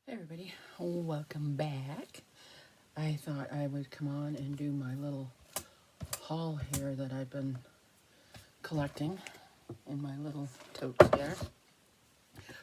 Hey everybody, welcome back. I thought I would come on and do my little haul here that I've been collecting in my little totes here.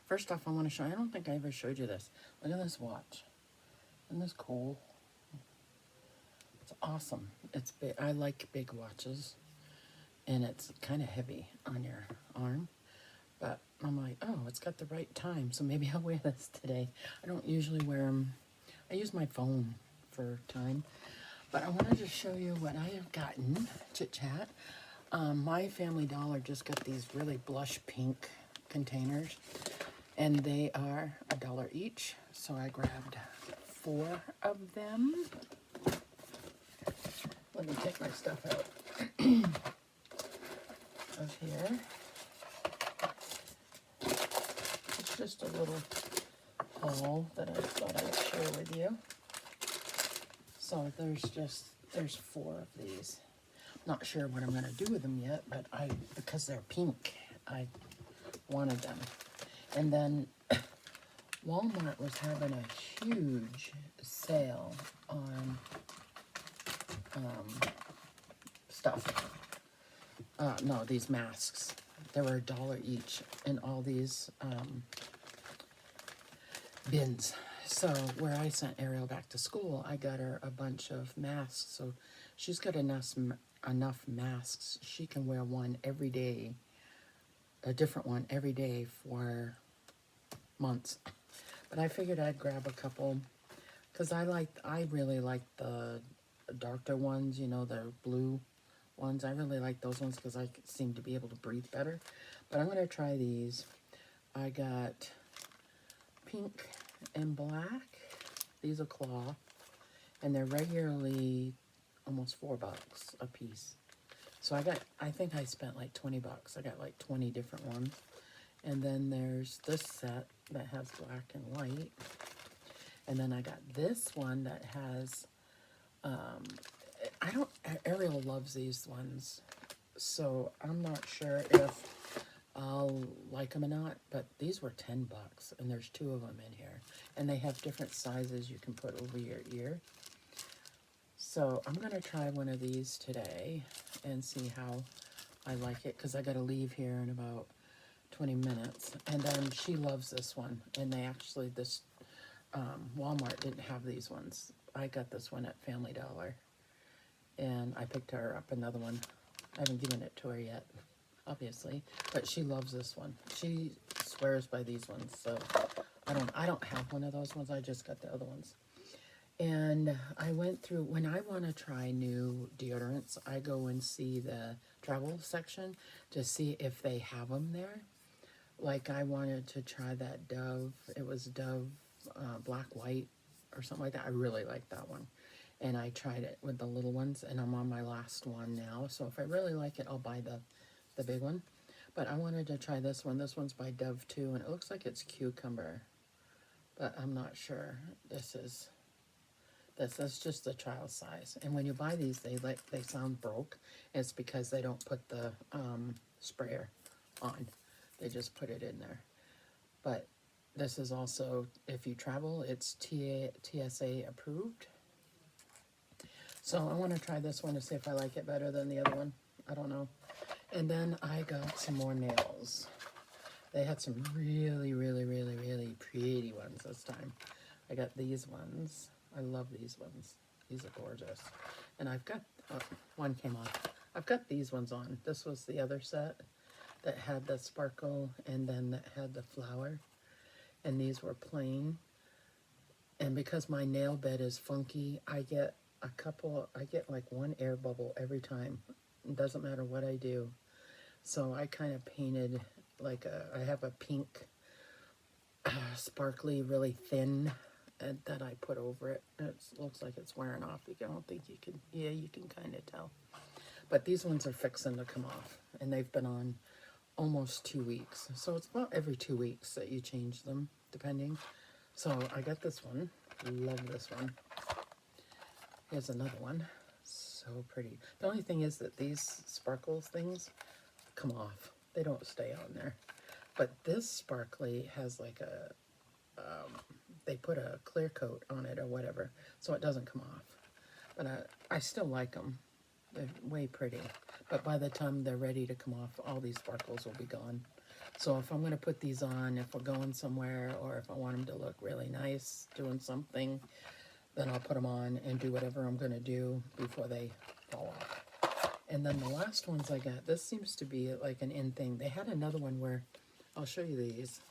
First off, I want to show, I don't think I ever showed you this. Look at this watch. Isn't this cool? It's awesome. It's big. I like big watches, and it's kind of heavy on your arm. But I'm like, oh, it's got the right time, so maybe I'll wear this today. I don't usually wear them. I use my phone for time. But I wanted to show you what I have gotten, chit chat. My Family Dollar just got these really blush pink containers, and they are $1 each. So I grabbed 4 of them. Let me take my stuff out of here. It's just a little haul that I thought I'd share with you. So there's 4 of these. Not sure what I'm gonna do with them yet, but because they're pink, I wanted them. And then Walmart was having a huge sale on stuff. No, these masks. They were $1 each in all these bins. So where I sent Ariel back to school, I got her a bunch of masks. So she's got enough masks. She can wear one every day, a different one every day for months. But I figured I'd grab a couple because I really like the darker ones, you know, the blue ones. I really like those ones because I seem to be able to breathe better. But I'm going to try these. I got pink and black. These are cloth, and they're regularly almost $4 a piece. So I think I spent like $20. I got like 20 different ones. And then there's this set that has black and white. And then I got this one that has, Ariel loves these ones. So I'm not sure if I'll like them or not, but these were $10, and there's 2 of them in here. And they have different sizes you can put over your ear. So I'm going to try one of these today and see how I like it, because I got to leave here in about 20 minutes. And then she loves this one, and they actually, Walmart didn't have these ones. I got this one at Family Dollar, and I picked her up another one. I haven't given it to her yet, obviously, but she loves this one. She swears by these ones, so I don't have one of those ones. I just got the other ones. And I went through, when I want to try new deodorants, I go and see the travel section to see if they have them there. Like I wanted to try that Dove, it was Dove Black White or something like that. I really like that one. And I tried it with the little ones, and I'm on my last one now. So if I really like it, I'll buy the big one. But I wanted to try this one. This one's by Dove too, and it looks like it's cucumber, but I'm not sure. This is just the trial size. And when you buy these, they sound broke. It's because they don't put the sprayer on. They just put it in there. But this is also, if you travel, it's TSA approved. So I want to try this one to see if I like it better than the other one. I don't know. And then I got some more nails. They had some really, really, really, really pretty ones this time. I got these ones. I love these ones. These are gorgeous. And I've got, one came off. I've got these ones on. This was the other set that had the sparkle and then that had the flower. And these were plain. And because my nail bed is funky, I get like 1 air bubble every time. It doesn't matter what I do. So I kind of painted like I have a pink, sparkly, really thin that I put over it. It looks like it's wearing off. I don't think you can, yeah, you can kind of tell. But these ones are fixing to come off, and they've been on almost 2 weeks. So it's about every 2 weeks that you change them, depending. So I got this one. Love this one. Here's another one. So pretty. The only thing is that these sparkles things come off. They don't stay on there. But this sparkly has like a they put a clear coat on it or whatever, so it doesn't come off. But I still like them. They're way pretty. But by the time they're ready to come off, all these sparkles will be gone. So if I'm going to put these on, if we're going somewhere, or if I want them to look really nice doing something, then I'll put them on and do whatever I'm going to do before they fall off. And then the last ones I got, this seems to be like an in thing. They had another one where, I'll show you these.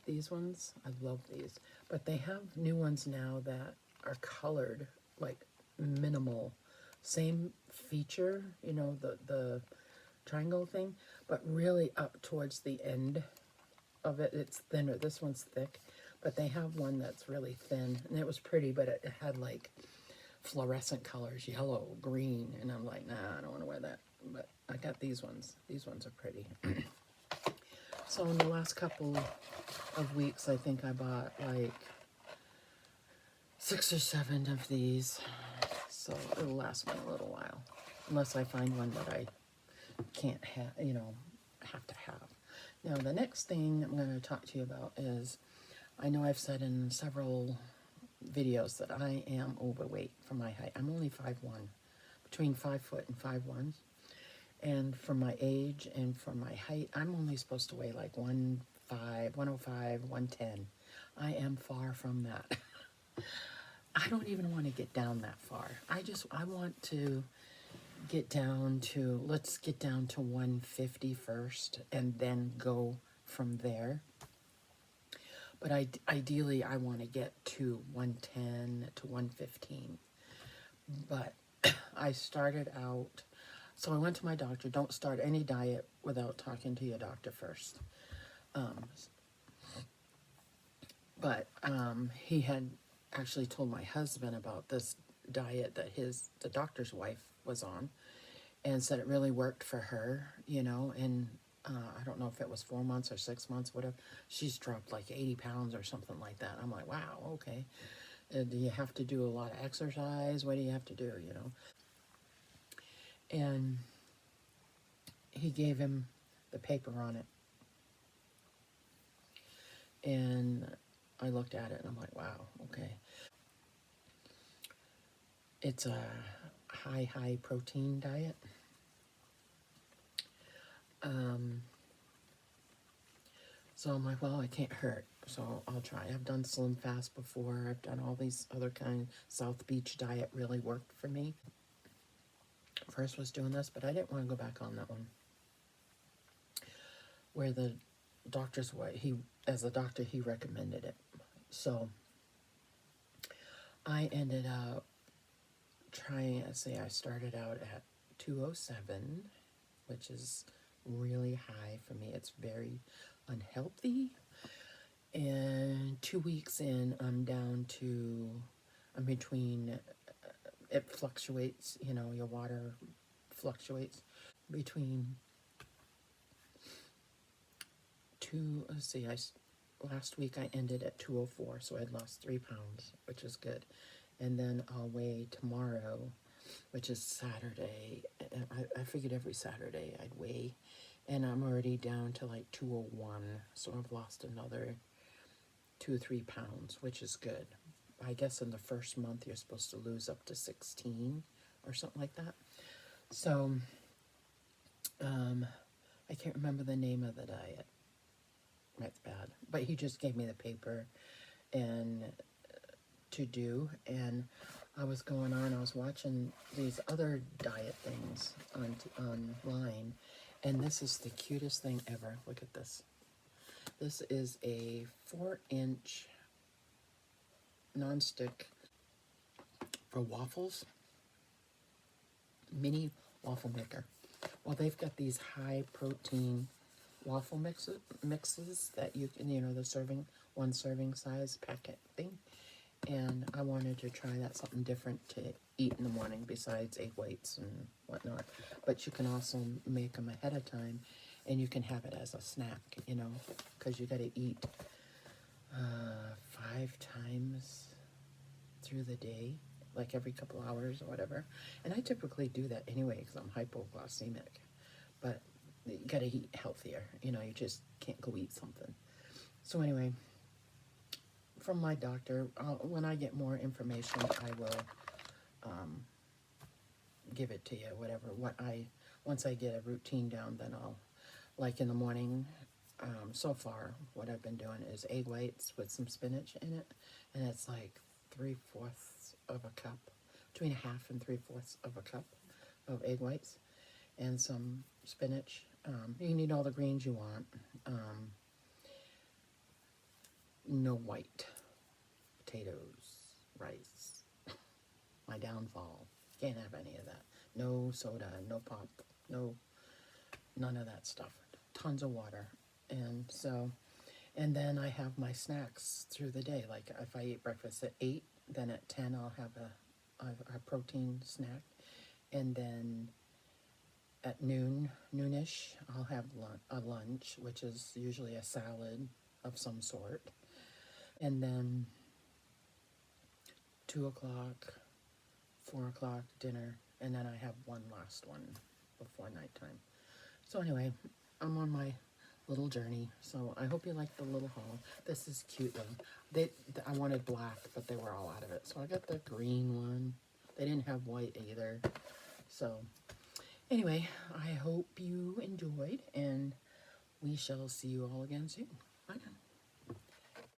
These ones, I love these. But they have new ones now that are colored, like minimal. Same feature, you know, the triangle thing, but really up towards the end of it. It's thinner. This one's thick, but they have one that's really thin, and it was pretty, but it had like fluorescent colors, yellow, green, and I'm like, nah, I don't want to wear that. But I got these ones. These ones are pretty. So in the last couple of weeks, I think I bought like 6 or 7 of these. So it'll last me a little while, unless I find one that I can't have, you know, have to have. Now, the next thing I'm going to talk to you about is, I know I've said in several videos that I am overweight for my height. I'm only 5'1", between 5 foot and 5'1". And for my age and for my height, I'm only supposed to weigh like 105, 110. I am far from that. I don't even want to get down that far. I want to get down to, let's get down to 150 first and then go from there. But ideally, I want to get to 110 to 115. But I started out, so I went to my doctor. Don't start any diet without talking to your doctor first. But he had actually told my husband about this diet that the doctor's wife was on, and said it really worked for her, you know, and I don't know if it was 4 months or 6 months, whatever. She's dropped like 80 pounds or something like that. I'm like, wow, okay. Do you have to do a lot of exercise? What do you have to do, you know? And he gave him the paper on it. And I looked at it and I'm like, wow, okay. It's a high protein diet. So I'm like, well, it can't hurt, so I'll try. I've done Slim Fast before. I've done all these other kinds. South Beach diet really worked for me. First was doing this, but I didn't want to go back on that one. Where the doctor's way, as a doctor, he recommended it. So I ended up trying, I started out at 207, which is really high for me. It's very unhealthy. And 2 weeks in, I'm between, it fluctuates, you know, your water fluctuates between last week I ended at 204, so I'd lost 3 pounds, which is good. And then I'll weigh tomorrow, which is Saturday. I figured every Saturday I'd weigh, and I'm already down to like 201, so I've lost another 2 or 3 pounds, which is good. I guess in the first month you're supposed to lose up to 16 or something like that. So I can't remember the name of the diet. That's bad. But he just gave me the paper and to do, and I was watching these other diet things online, and this is the cutest thing ever. Look at this. This is a 4-inch nonstick for waffles, mini waffle maker. Well, they've got these high protein waffle mixes that you can, you know, the one serving size packet thing. And I wanted to try that, something different to eat in the morning besides egg whites and whatnot. But you can also make them ahead of time, and you can have it as a snack, you know, because you got to eat 5 times through the day, like every couple hours or whatever. And I typically do that anyway because I'm hypoglycemic. But you got to eat healthier, you know, you just can't go eat something. So anyway, from my doctor. When I get more information, I will give it to you, whatever. Once I get a routine down, then I'll, like in the morning, so far, what I've been doing is egg whites with some spinach in it, and it's like 3/4 of a cup, between a half and 3/4 of a cup of egg whites, and some spinach. You can eat all the greens you want. No white potatoes, rice. My downfall. Can't have any of that. No soda, no pop, no, none of that stuff. Tons of water. And so, and then I have my snacks through the day. Like if I eat breakfast at 8, then at 10 I'll have a protein snack. And then at noonish, I'll have a lunch, which is usually a salad of some sort. And then 2 o'clock, 4 o'clock dinner, and then I have one last one before nighttime. So anyway, I'm on my little journey. So I hope you like the little haul. This is cute though. I wanted black, but they were all out of it. So I got the green one. They didn't have white either. So anyway, I hope you enjoyed, and we shall see you all again soon.